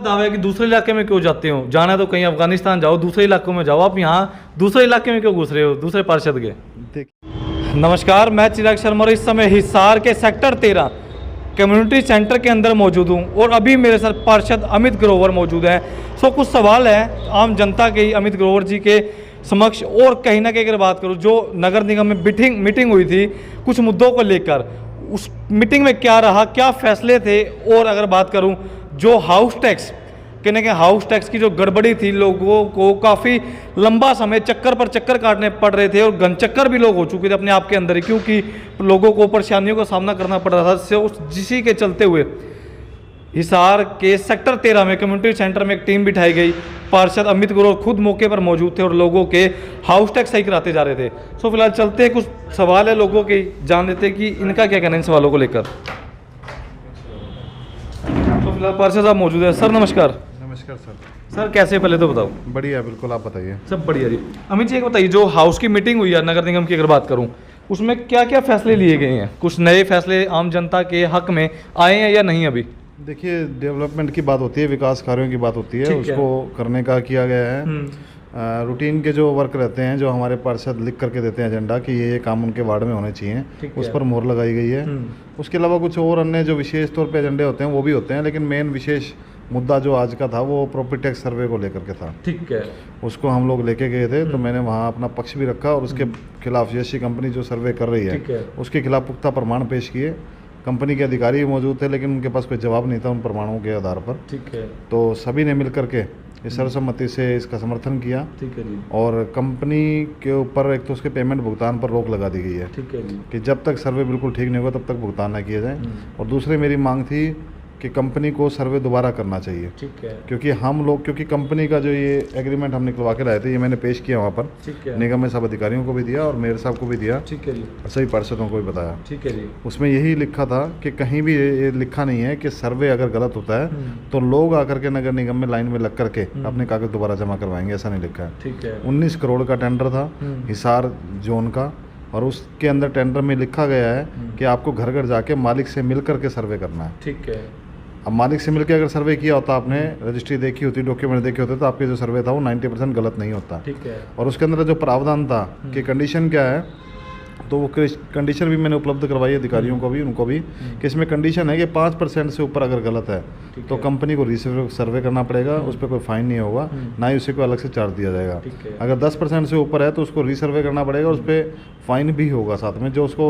दावा है कि दूसरे इलाके में क्यों जाते हो, जाना है तो कहीं अफगानिस्तान जाओ, दूसरे इलाकों में जाओ, आप यहाँ दूसरे इलाके में क्यों घुस रहे हो दूसरे पार्षद के? नमस्कार, मैं चिराग शर्मा और इस समय हिसार के सेक्टर 13 कम्युनिटी सेंटर के अंदर मौजूद हूँ और अभी मेरे साथ पार्षद अमित ग्रोवर मौजूद हैं। सो कुछ सवाल हैं आम जनता के अमित ग्रोवर जी के समक्ष, और कहीं ना कहीं अगर बात करूँ जो नगर निगम में मीटिंग हुई थी कुछ मुद्दों को लेकर, उस मीटिंग में क्या रहा, क्या फैसले थे, और अगर बात करूँ जो हाउस टैक्स कहने के हाउस टैक्स की जो गड़बड़ी थी, लोगों को काफ़ी लंबा समय चक्कर पर चक्कर काटने पड़ रहे थे और घन चक्कर भी लोग हो चुके थे अपने आप के अंदर ही, क्योंकि लोगों को परेशानियों का सामना करना पड़ रहा था। जिसी के चलते हुए हिसार के सेक्टर 13 में कम्युनिटी सेंटर में एक टीम बिठाई गई। पार्षद अमित ग्रोवर खुद मौके पर मौजूद थे और लोगों के हाउस टैक्स सही कराते जा रहे थे। सो फिलहाल चलते हैं, कुछ सवाल है लोगों के, जान लेते कि इनका क्या कहना है इन सवालों को लेकर। तो फिलहाल पार्षद साहब मौजूद है। सर नमस्कार। नमस्कार सर। सर कैसे, पहले तो बताओ। बढ़िया, बिल्कुल, आप बताइए। सब बढ़िया जी। अमित जी एक बताइए, जो हाउस की मीटिंग हुई है नगर निगम की अगर बात करूं, उसमें क्या क्या फैसले लिए गए हैं? कुछ नए फैसले आम जनता के हक में आए हैं या नहीं अभी? देखिए, डेवलपमेंट की बात होती है, विकास कार्यों की बात होती है, उसको करने का किया गया है। रूटीन के जो वर्क रहते हैं, जो हमारे पार्षद लिख करके देते हैं एजेंडा कि ये काम उनके वार्ड में होने चाहिए, उस पर मोहर लगाई गई है। उसके अलावा कुछ और अन्य जो विशेष तौर पे एजेंडे होते हैं वो भी होते हैं, लेकिन मेन विशेष मुद्दा जो आज का था वो प्रॉपर्टी टैक्स सर्वे को लेकर के था। ठीक है। उसको हम लोग लेके गए थे, तो मैंने वहाँ अपना पक्ष भी रखा और उसके खिलाफ जैसी कंपनी जो सर्वे कर रही है उसके खिलाफ पुख्ता प्रमाण पेश किए। कंपनी के अधिकारी भी मौजूद थे, लेकिन उनके पास कोई जवाब नहीं था उन प्रमाणों के आधार पर। ठीक है। तो सभी ने मिल करके इस सर्वसम्मति से इसका समर्थन किया। ठीक है जी। और कंपनी के ऊपर एक तो उसके पेमेंट भुगतान पर रोक लगा दी गई है। ठीक है जी। कि जब तक सर्वे बिल्कुल ठीक नहीं होगा तब तक भुगतान ना किया जाए। और दूसरी मेरी मांग थी कि कंपनी को सर्वे दोबारा करना चाहिए। ठीक है। क्योंकि कंपनी का जो ये एग्रीमेंट हम निकलवा के लाए थे, ये मैंने पेश किया वहाँ पर। ठीक है। निगम में सब अधिकारियों को भी दिया और मेयर साहब को भी दिया। ठीक है जी। और सभी पार्षदों को भी बताया। ठीक है जी। उसमें यही लिखा था कि कहीं भी ये लिखा नहीं है कि सर्वे अगर गलत होता है तो लोग आकर के नगर निगम में लाइन में लग करके अपने कागज दोबारा जमा करवाएंगे, ऐसा नहीं लिखा है। ठीक है। 19 करोड़ का टेंडर था हिसार जोन का, और उसके अंदर टेंडर में लिखा गया है कि आपको घर घर जाके मालिक से मिल करके सर्वे करना है। ठीक है। अब मालिक से मिलकर अगर सर्वे किया होता, आपने रजिस्ट्री देखी होती, डॉक्यूमेंट देखे होते, तो आपके जो सर्वे था वो 90% गलत नहीं होता। ठीक है। और उसके अंदर जो प्रावधान था कि कंडीशन क्या है, तो वो कंडीशन भी मैंने उपलब्ध करवाई अधिकारियों को भी, उनको भी, कि इसमें कंडीशन है कि 5% से ऊपर अगर गलत है तो कंपनी को सर्वे करना पड़ेगा, उस पर कोई फाइन नहीं होगा, ना ही उसे कोई अलग से चार्ज दिया जाएगा। अगर 10% से ऊपर है तो उसको रीसर्वे करना पड़ेगा, उस पर फाइन भी होगा साथ में, जो उसको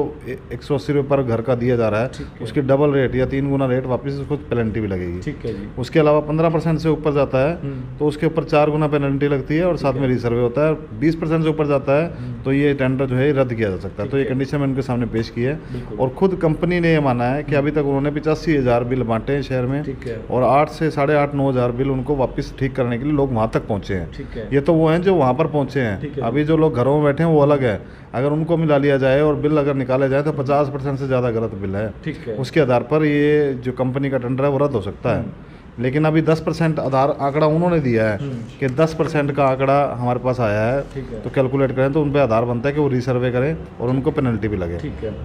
180 रुपये पर घर का दिया जा रहा है उसकी डबल रेट या 3 गुना रेट वापस उसको पेनल्टी भी लगेगी। ठीक है जी। उसके अलावा 15% से ऊपर जाता है तो उसके ऊपर 4 गुना पेनल्टी लगती है और साथ में रीसर्वे होता है। 20% से ऊपर जाता है तो ये टेंडर जो है रद्द किया जा सकता है। तो ये कंडीशन मैंने उनके सामने पेश की है और खुद कंपनी ने ये माना है कि अभी तक उन्होंने 85,000 बिल बांटे हैं शहर में, और 8 से 8.5-9 हज़ार बिल उनको वापस ठीक करने के लिए लोग वहाँ तक पहुँचे हैं। ये तो वो हैं जो वहाँ पर पहुँचे हैं, अभी जो लोग घरों में बैठे हैं वो अलग है। अगर उनको मिला लिया जाए और बिल अगर निकाले जाए तो 50% से ज़्यादा गलत बिल है। उसके आधार पर ये जो कंपनी का टेंडर है वो रद्द हो सकता है। लेकिन अभी 10% आधार आंकड़ा उन्होंने दिया है कि 10% का आंकड़ा हमारे पास आया है, तो कैलकुलेट करें तो उन पर आधार बनता है कि वो रीसर्वे करें और उनको पेनल्टी भी लगे।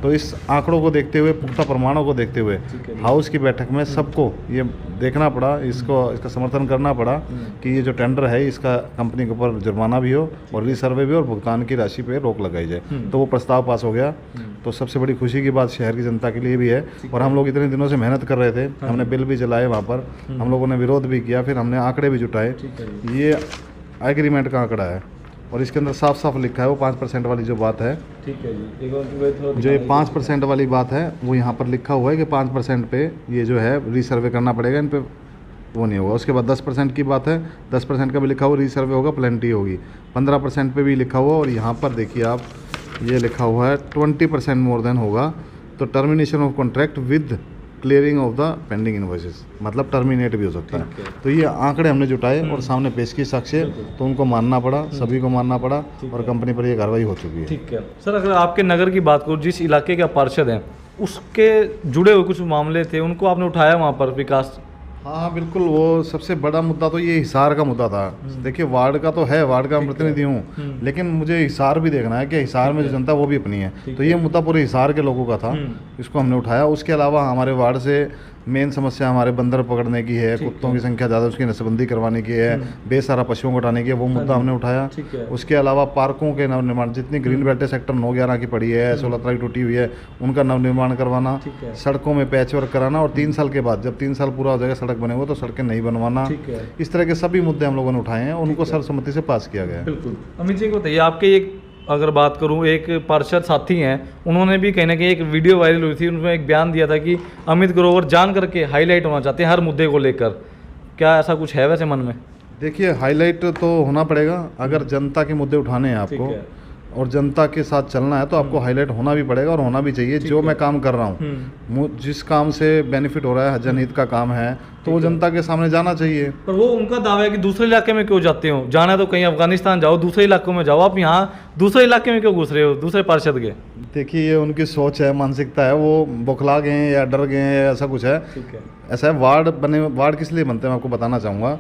तो इस आंकड़ों को देखते हुए, पुख्ता प्रमाणों को देखते हुए हाउस की बैठक में सबको ये देखना पड़ा, इसका समर्थन करना पड़ा कि ये जो टेंडर है इसका कंपनी के ऊपर जुर्माना भी हो और रीसर्वे भी और भुगतान की राशि पर रोक लगाई जाए। तो वो प्रस्ताव पास हो गया। तो सबसे बड़ी खुशी की बात शहर की जनता के लिए भी है, और हम लोग इतने दिनों से मेहनत कर रहे थे, हमने बिल भी जलाए वहाँ पर, हम लोगों ने विरोध भी किया, फिर हमने आंकड़े भी जुटाए। ये एग्रीमेंट का आंकड़ा है और इसके अंदर साफ साफ लिखा है वो 5% वाली जो बात है। ठीक है जी। जो ये 5% वाली बात है वो यहाँ पर लिखा हुआ है कि 5% पे ये जो है रीसर्वे करना पड़ेगा, इन पे वो नहीं होगा। उसके बाद 10% की बात है, 10% का भी लिखा हुआ रीसर्वे होगा, पेनल्टी होगी। 15% पे भी लिखा हुआ, और यहाँ पर देखिए आप ये लिखा हुआ है 20% मोर देन होगा तो termination of contract with clearing of the pending invoices, मतलब टर्मिनेट भी हो सकता है। तो ये आंकड़े हमने जुटाए और सामने पेश की साक्ष्य, तो उनको मानना पड़ा, सभी को मानना पड़ा, और कंपनी पर ये कार्रवाई हो चुकी है। ठीक है सर, अगर आपके नगर की बात करूँ, जिस इलाके के पार्षद हैं उसके जुड़े हुए कुछ मामले थे, उनको आपने उठाया वहाँ पर विकास? हाँ बिल्कुल, वो सबसे बड़ा मुद्दा तो ये हिसार का मुद्दा था। देखिए, वार्ड का तो है, वार्ड का प्रतिनिधि हूँ, लेकिन मुझे हिसार भी देखना है कि हिसार में जो जनता वो भी अपनी है। तो ये मुद्दा पूरे हिसार के लोगों का था, इसको हमने उठाया। उसके अलावा हमारे वार्ड से मेन समस्या हमारे बंदर पकड़ने की है, कुत्तों की संख्या ज़्यादा, उसकी नसबंदी करवाने की है, बेसहारा पशुओं को हटाने की है, वो मुद्दा हमने उठाया। उसके अलावा पार्कों के नवनिर्माण, जितनी ग्रीन बेल्ट सेक्टर 9-11 की पड़ी है, 16 की टूटी हुई है, उनका नवनिर्माण करवाना, सड़कों में पैच वर्क कराना, और 3 साल के बाद जब 3 साल पूरा हो जाएगा सड़क बने हुए तो सड़कें नहीं बनवाना। इस तरह के सभी मुद्दे हम लोगों ने उठाए हैं, उनको सर्वसम्मति से पास किया गया है। बिल्कुल। अमित जी को बताइए, आपके एक अगर बात करूं, एक पार्षद साथी हैं, उन्होंने भी कहीं ना कहीं एक वीडियो वायरल हुई थी, उन्होंने एक बयान दिया था कि अमित ग्रोवर जान करके हाईलाइट होना चाहते हैं हर मुद्दे को लेकर। क्या ऐसा कुछ है वैसे मन में? देखिए, हाईलाइट तो होना पड़ेगा। अगर जनता के मुद्दे उठाने हैं आपको और जनता के साथ चलना है तो आपको हाईलाइट होना भी पड़ेगा और होना भी चाहिए। जो मैं काम कर रहा हूँ, जिस काम से बेनिफिट हो रहा है, जनहित का काम है, तो वो जनता के सामने जाना चाहिए। पर वो उनका दावा है कि दूसरे इलाके में क्यों जाते हो, जाना है तो कहीं अफगानिस्तान जाओ, दूसरे इलाकों में जाओ, आप यहाँ दूसरे इलाके में क्यों घुस रहे हो दूसरे पार्षद के? देखिए, ये उनकी सोच है, मानसिकता है, वो बौखला गए हैं या डर गए हैं, ऐसा कुछ है। ऐसा है, वार्ड किस लिए बनते हैं मैं आपको बताना चाहूँगा।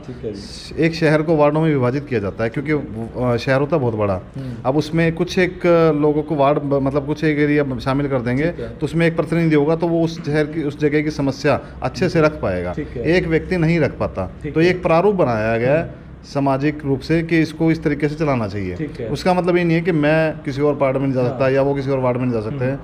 एक शहर को वार्डों में विभाजित किया जाता है क्योंकि शहर होता है बहुत बड़ा। अब उसमें कुछ एक लोगों को वार्ड मतलब कुछ एक एरिया शामिल कर देंगे तो उसमें एक प्रतिनिधि होगा तो वो उस शहर की, उस जगह की समस्या अच्छे से रख पाएगा। एक व्यक्ति नहीं रख पाता, तो एक प्रारूप बनाया गया है सामाजिक रूप से कि इसको इस तरीके से चलाना चाहिए। उसका मतलब ये नहीं है कि मैं किसी और वार्ड में नहीं जा सकता या वो किसी और वार्ड में नहीं जा सकते हैं।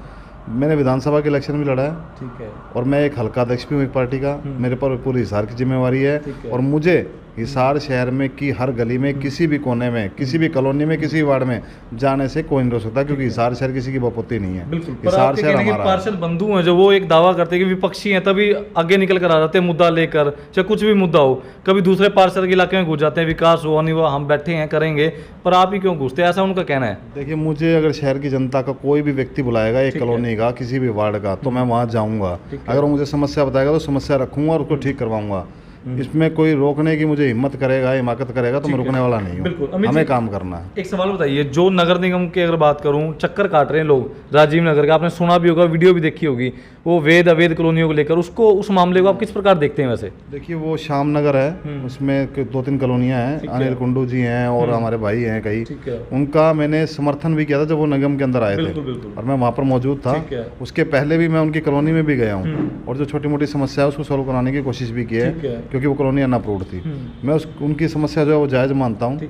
मैंने विधानसभा के इलेक्शन भी लड़ा है, ठीक है, और मैं एक हल्का अध्यक्ष भी हूँ एक पार्टी का। मेरे पर पूरी हिसार की जिम्मेवारी है और मुझे हिसार शहर में की हर गली में, किसी भी कोने में, किसी भी कॉलोनी में, किसी भी वार्ड में जाने से कोई नहीं रोक सकता क्योंकि हिसार शहर किसी की बपोती नहीं है। हिसार शहर हमारा। पार्षद बंधु हैं जो वो एक दावा करते हैं कि विपक्षी हैं, तभी आगे निकल कर आ जाते हैं मुद्दा लेकर, चाहे कुछ भी मुद्दा हो। कभी दूसरे पार्षद के इलाके में घुस जाते हैं, विकास हुआ नहीं हुआ, हम बैठे हैं करेंगे, पर आप ही क्यों घुसते हैं, ऐसा उनका कहना है। देखिए, मुझे अगर शहर की जनता का कोई भी व्यक्ति बुलाएगा, एक कॉलोनी का, किसी भी वार्ड का, तो मैं वहाँ जाऊँगा। अगर वो मुझे समस्या बताएगा तो समस्या रखूँगा और उसको ठीक करवाऊँगा। इसमें कोई रोकने की मुझे हिम्मत करेगा, हिमाकत करेगा तो मैं रुकने वाला नहीं हूँ। हमें काम करना है। एक सवाल बताइए, जो नगर निगम की अगर बात करूँ, चक्कर काट रहे हैं लोग राजीव नगर का, आपने सुना भी होगा, वीडियो भी देखी होगी, वो वेद अवैध कॉलोनियों को लेकर, उसको, उस मामले को आप किस प्रकार देखते हैं वैसे? देखिए, वो श्याम नगर है, उसमें 2-3 कॉलोनियाँ हैं, अनिल कुंडू जी हैं और हमारे भाई हैं कई, उनका मैंने समर्थन भी किया था जब वो निगम के अंदर आए थे और मैं वहाँ पर मौजूद था। उसके पहले भी मैं उनकी कॉलोनी में भी गया हूँ और जो छोटी मोटी समस्या है उसको सॉल्व कराने की कोशिश भी की है क्योंकि वो कॉलोनी अनअप्रूव्ड थी। मैं उनकी समस्या जो है वो जायज़ मानता हूँ।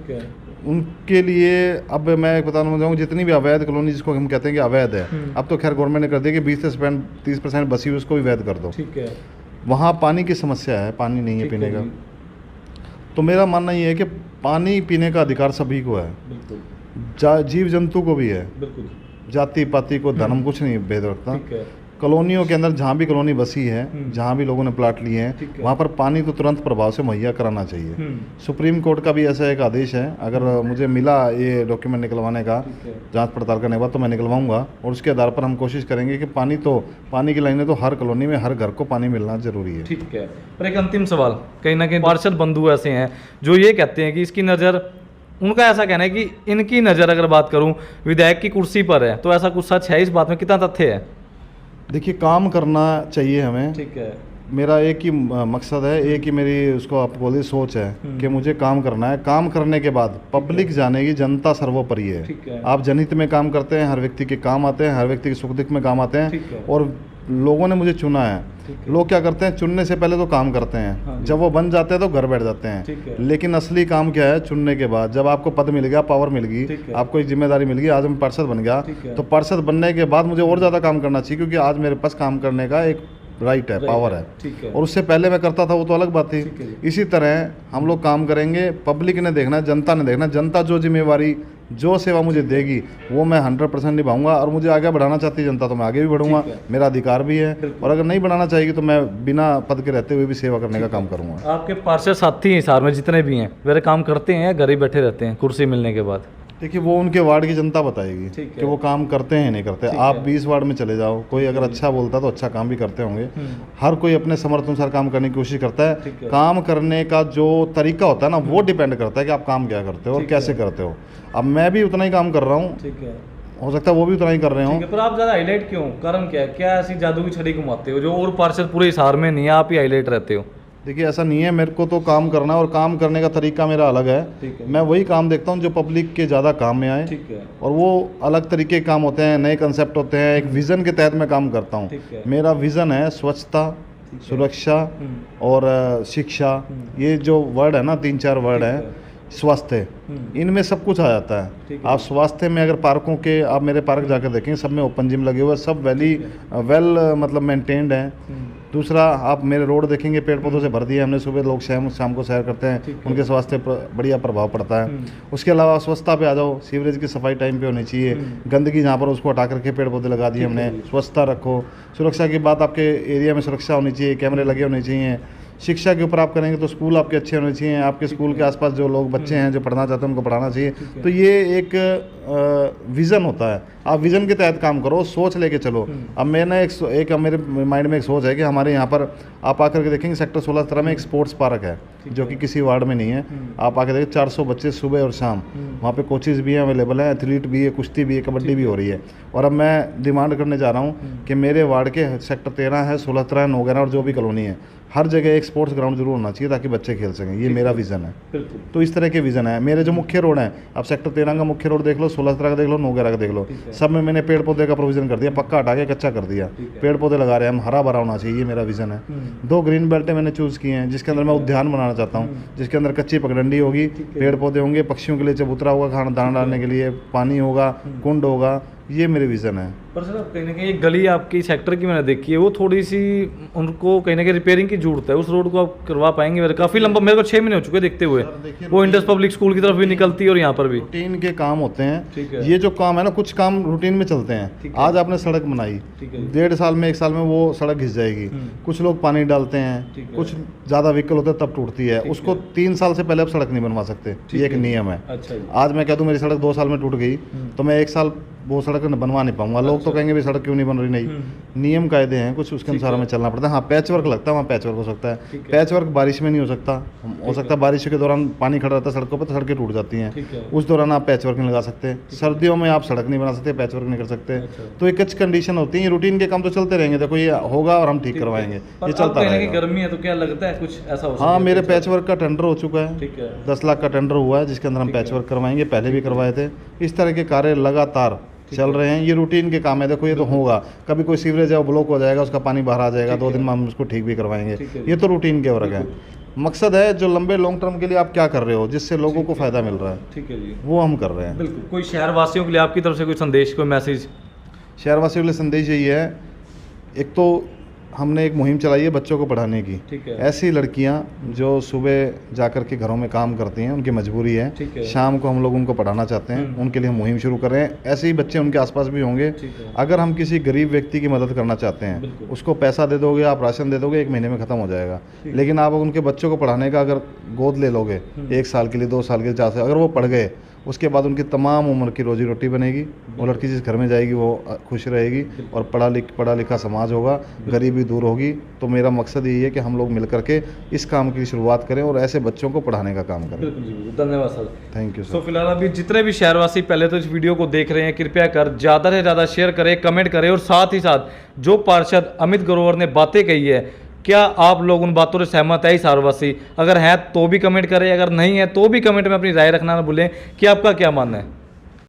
उनके लिए अब मैं बताना चाहूँगा, जितनी भी अवैध कॉलोनी जिसको हम कहते हैं कि अवैध है, अब तो खैर गवर्नमेंट ने कर दिया कि 20-30% बसी हुई उसको भी वैध कर दो। वहाँ पानी की समस्या है, पानी नहीं है पीने का। तो मेरा मानना ये है कि पानी पीने का अधिकार सभी को है, जीव जंतु को भी है, जाति पाति को, धर्म कुछ नहीं भेद रखता। कॉलोनियों के अंदर जहाँ भी कॉलोनी बसी है, जहाँ भी लोगों ने प्लाट लिए हैं, वहाँ पर पानी तो तुरंत प्रभाव से मुहैया कराना चाहिए। सुप्रीम कोर्ट का भी ऐसा एक आदेश है, अगर मुझे मिला ये डॉक्यूमेंट निकलवाने का जांच पड़ताल करने के बाद तो मैं निकलवाऊंगा और उसके आधार पर हम कोशिश करेंगे कि पानी की लाइनें तो हर कॉलोनी में, हर घर को पानी मिलना जरूरी है। ठीक है। पर एक अंतिम सवाल, कहीं ना कहीं पार्षद बंधु ऐसे हैं जो ये कहते हैं कि इसकी नज़र, उनका ऐसा कहना है कि इनकी नज़र अगर बात करूँ विधायक की कुर्सी पर है, तो ऐसा कुछ सच है इस बात में, कितना तथ्य है? देखिए, काम करना चाहिए हमें। ठीक है। मेरा एक ही मकसद है, एक ही मेरी उसको आप बोलिए सोच है कि मुझे काम करना है। काम करने के बाद पब्लिक जानेगी, जनता सर्वोपरि है। आप जनहित में काम करते हैं, हर व्यक्ति के काम आते हैं, हर व्यक्ति के सुख दुख में काम आते हैं और लोगों ने मुझे चुना है। लोग क्या करते हैं, चुनने से पहले तो काम करते हैं, जब वो बन जाते हैं तो घर बैठ जाते हैं। लेकिन असली काम क्या है, चुनने के बाद जब आपको पद मिल गया, पावर मिल गई, आपको एक जिम्मेदारी मिल गई, आज मैं पार्षद बन गया, तो पार्षद बनने के बाद मुझे और ज़्यादा काम करना चाहिए क्योंकि आज मेरे पास काम करने का एक राइट है, पावर है। और उससे पहले मैं करता था वो तो अलग बात थी। इसी तरह हम लोग काम करेंगे, पब्लिक ने देखना, जनता ने देखना, जनता जो जिम्मेवारी, जो सेवा मुझे देगी वो मैं 100% निभाऊंगा और मुझे आगे बढ़ाना चाहती है जनता तो मैं आगे भी बढ़ूंगा, मेरा अधिकार भी है। और अगर नहीं बढ़ाना चाहेगी तो मैं बिना पद के रहते हुए भी सेवा करने का काम करूंगा। आपके पार्षद साथी हैं हिसार में जितने भी हैं, वे काम करते हैं या घर ही बैठे रहते हैं कुर्सी मिलने के बाद? देखिए, वो उनके वार्ड की जनता बताएगी कि वो काम करते हैं नहीं करते। आप 20 वार्ड में चले जाओ, कोई अगर अच्छा बोलता तो अच्छा काम भी करते होंगे। हर कोई अपने समर्थ अनुसार काम करने की कोशिश करता है। काम करने का जो तरीका होता है ना, वो डिपेंड करता है कि आप काम क्या करते हो और कैसे करते हो। अब मैं भी उतना ही काम कर रहा हूँ, हो सकता है वो भी उतना ही कर रहे हो। पर आप ज़्यादा हाईलाइट क्यों, कारण क्या है? क्या ऐसी जादू की छड़ी घुमाते हो जो और पार्षद पूरे हिसार में नहीं है, आप ही हाईलाइट रहते हो? देखिए, ऐसा नहीं है, मेरे को तो काम करना है और काम करने का तरीका मेरा अलग है। मैं वही काम देखता हूँ जो पब्लिक के ज़्यादा काम में आए। और वो अलग तरीके के काम होते हैं, नए कंसेप्ट होते हैं, एक विज़न के तहत मैं काम करता हूँ। मेरा विज़न है स्वच्छता, सुरक्षा और शिक्षा, ये जो वर्ड है ना, 3-4 वर्ड है, स्वास्थ्य, इनमें सब कुछ आ जाता है। आप स्वास्थ्य में अगर पार्कों के, आप मेरे पार्क जाकर देखेंगे, सब में ओपन जिम लगे हुए हैं, सब वेल मतलब मेंटेन्ड हैं। दूसरा, आप मेरे रोड देखेंगे पेड़ पौधों से भर दिए हमने, सुबह लोग शाम को सैर करते हैं, उनके स्वास्थ्य पर बढ़िया प्रभाव पड़ता है। उसके अलावा स्वच्छता पे आ जाओ, सीवरेज की सफाई टाइम पे होनी चाहिए, गंदगी जहाँ पर उसको हटा करके पेड़ पौधे लगा दिए हमने, स्वच्छता रखो। सुरक्षा की बात, आपके एरिया में सुरक्षा होनी चाहिए, कैमरे लगे होने चाहिए। शिक्षा के ऊपर आप करेंगे तो स्कूल आपके अच्छे होने चाहिए, आपके स्कूल के आसपास जो लोग बच्चे हैं जो पढ़ना चाहते हैं उनको पढ़ाना चाहिए। तो ये एक विज़न होता है, आप विज़न के तहत काम करो, सोच लेके चलो। अब मैंने एक मेरे माइंड में एक सोच है कि हमारे यहाँ पर आप आकर के देखेंगे सेक्टर 16 में एक स्पोर्ट्स पार्क है जो कि किसी वार्ड में नहीं है। आप आकर देखें 400 बच्चे सुबह और शाम, वहाँ पे कोचेज़ भी हैं, अवेलेबल हैं, एथलीट भी है, कुश्ती भी है, कबड्डी भी हो रही है। और अब मैं डिमांड करने जा रहा हूँ कि मेरे वार्ड के सेक्टर 13 है, 16 है, नौगहरा और जो भी कॉलोनी है, हर जगह एक स्पोर्ट्स ग्राउंड जरूर होना चाहिए ताकि बच्चे खेल सकें। ये मेरा विज़न है। तो इस तरह के विज़न है मेरे। जो मुख्य रोड है, आप सेक्टर 13 का मुख्य रोड देख लो, 16 का देख लो, नौगहरा का देख लो, सब में मैंने पेड़ पौधे का प्रोविजन कर दिया, पक्का हटा के कच्चा कर दिया, पेड़ पौधे लगा रहे हैं हम, हरा भरा होना चाहिए, ये मेरा विज़न है। 2 ग्रीन बेल्टें मैंने चूज़ की हैं जिसके अंदर मैं उद्यान बनाना चाहता हूँ, जिसके अंदर कच्ची पगडंडी होगी, पेड़ पौधे होंगे, पक्षियों के लिए चबूतरा होगा, खाना दाना डालने के लिए पानी होगा, कुंड होगा, ये मेरे विज़न है। पर सर कहीं ना कहीं ये गली आपकी सेक्टर की मैंने देखी है, वो थोड़ी सी उनको कहीं ना कहीं रिपेयरिंग की जरूरत है। उस रोड को आप करवा पाएंगे? मेरे काफ़ी लंबा, मेरे को 6 महीने हो चुके देखते हुए, वो इंडस पब्लिक स्कूल की तरफ भी निकलती है और यहाँ पर भी रूटीन के काम होते हैं। ये जो काम है ना, कुछ काम रूटीन में चलते हैं। आज आपने सड़क बनाई, 1.5 साल में 1 साल में वो सड़क घिस जाएगी। कुछ लोग पानी डालते हैं, कुछ ज़्यादा व्हीकल होता है तब टूटती है, उसको 3 साल से पहले आप सड़क नहीं बनवा सकते, ये एक नियम है। आज मैं कह दूँ मेरी सड़क 2 साल में टूट गई तो मैं 1 साल वो सड़क बनवा नहीं पाऊंगा। लोग तो कहेंगे भी सड़क क्यों नहीं बन रही, नहीं, नियम कायदे हैं कुछ, उसके अनुसार हमें चलना पड़ता है। हाँ, पैच वर्क लगता है, वहाँ पैच वर्क हो सकता है। पैच वर्क बारिश में नहीं हो सकता, हो सकता है बारिश के दौरान पानी खड़ा रहता है सड़कों पर तो सड़कें टूट जाती हैं, उस दौरान आप पैच वर्क नहीं लगा सकते। सर्दियों में आप सड़क नहीं बना सकते, पैच वर्क नहीं कर सकते। तो एक अच्छी कंडीशन होती है। ये रूटीन के काम तो चलते रहेंगे, देखो ये होगा और हम ठीक करवाएंगे, ये चलता रहेगा। गर्मी है तो क्या लगता है कुछ ऐसा हो? हाँ, मेरे पैच वर्क का टेंडर हो चुका है, 10 लाख का टेंडर हुआ है जिसके अंदर हम पैच वर्क करवाएंगे, पहले भी करवाए थे। इस तरह के कार्य लगातार चल रहे हैं, ये रूटीन के काम है। देखो ये तो होगा, कभी कोई सीवरेज है वो ब्लॉक हो जाएगा, उसका पानी बाहर आ जाएगा, 2 दिन में हम उसको ठीक भी करवाएंगे। ये तो रूटीन के वर्क है। मकसद है जो लंबे लॉन्ग टर्म के लिए आप क्या कर रहे हो जिससे लोगों को फायदा मिल रहा है, ठीक है जी, वो हम कर रहे हैं। बिल्कुल। कोई शहर वासियों के लिए आपकी तरफ से कोई संदेश, कोई मैसेज? शहर वासियों के लिए संदेश यही है, एक तो हमने एक मुहिम चलाई है बच्चों को पढ़ाने की। ठीक है। ऐसी लड़कियां जो सुबह जाकर के घरों में काम करती हैं, उनकी मजबूरी है, शाम को हम लोग उनको पढ़ाना चाहते हैं, उनके लिए हम मुहिम शुरू कर रहे हैं। ऐसे ही बच्चे उनके आसपास भी होंगे। अगर हम किसी गरीब व्यक्ति की मदद करना चाहते हैं, उसको पैसा दे दोगे, आप राशन दे दोगे, 1 महीने में ख़त्म हो जाएगा। लेकिन आप उनके बच्चों को पढ़ाने का अगर गोद ले लोगे 1 साल के लिए, 2 साल के लिए, 4 साल, अगर वो पढ़ गए, उसके बाद उनकी तमाम उम्र की रोजी रोटी बनेगी। वो लड़की जिस घर में जाएगी वो खुश रहेगी और पढ़ा लिखा समाज होगा, गरीबी दूर होगी। तो मेरा मकसद यही है कि हम लोग मिल करके इस काम की शुरुआत करें और ऐसे बच्चों को पढ़ाने का काम करें। धन्यवाद सर, थैंक यू सर। तो फिलहाल अभी जितने भी शहरवासी पहले तो इस वीडियो को देख रहे हैं, कृपया कर ज़्यादा से ज़्यादा शेयर करें, कमेंट करें, और साथ ही साथ जो पार्षद अमित ग्रोवर ने बातें कही है, क्या आप लोग उन बातों से सहमत है शहरवासी? अगर है तो भी कमेंट करें, अगर नहीं है तो भी कमेंट में अपनी राय रखना ना भूलें कि आपका क्या मानना है।